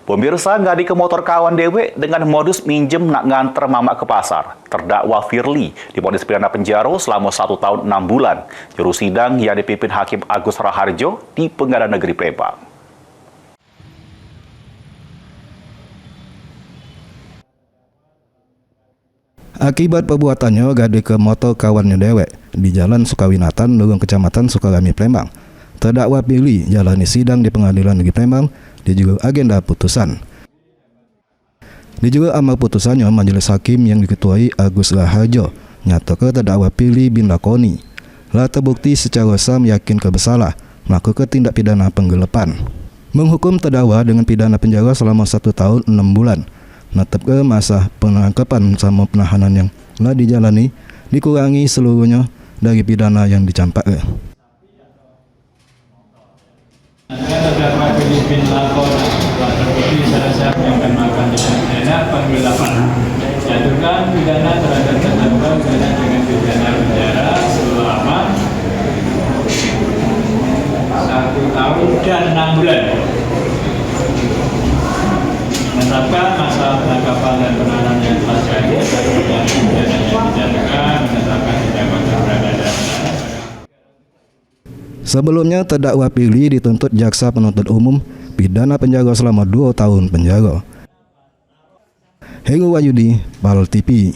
Pemirsa, ngadi ke motor kawan dewe dengan modus minjem nak nganter mama ke pasar. Terdakwa Firly divonis pidana penjara selama 1 tahun 6 bulan. Juru sidang yang dipimpin Hakim Agus Raharjo di Pengadilan Negeri Palembang. Akibat perbuatannya ngadi ke motor kawannya dewek di Jalan Sukawinatan, Lurung Kecamatan Sukarami, Palembang. Terdakwa Firly jalani sidang di Pengadilan Negeri Palembang di judul agenda putusan. Di judul amal putusannya, majelis hakim yang diketuai Agus Raharjo nyatakan terdakwa Firly bin Lakoni lah terbukti secara sah yakin bersalah melakukan tindak pidana penggelapan, menghukum terdakwa dengan pidana penjara selama 1 tahun 6 bulan. Menetapkan masa penangkapan sama penahanan yang telah dijalani dikurangi seluruhnya dari pidana yang dicampakkan. Terdakwa Firly bin Lakoni telah terbukti secara sah yang melakukan tindak pidana penggelapan. Jatuhkan pidana terhadap terdakwa dengan pidana penjara selama 1 tahun dan 6 bulan. Menetapkan masa penangkapan dan penahanan yang telah jadi atas pidana yang dijatuhkan, menetapkan terdakwa berada dalam. Sebelumnya, terdakwa Firly dituntut jaksa penuntut umum pidana penjara selama 2 tahun penjara. Heru Wahyudi, PAL TV.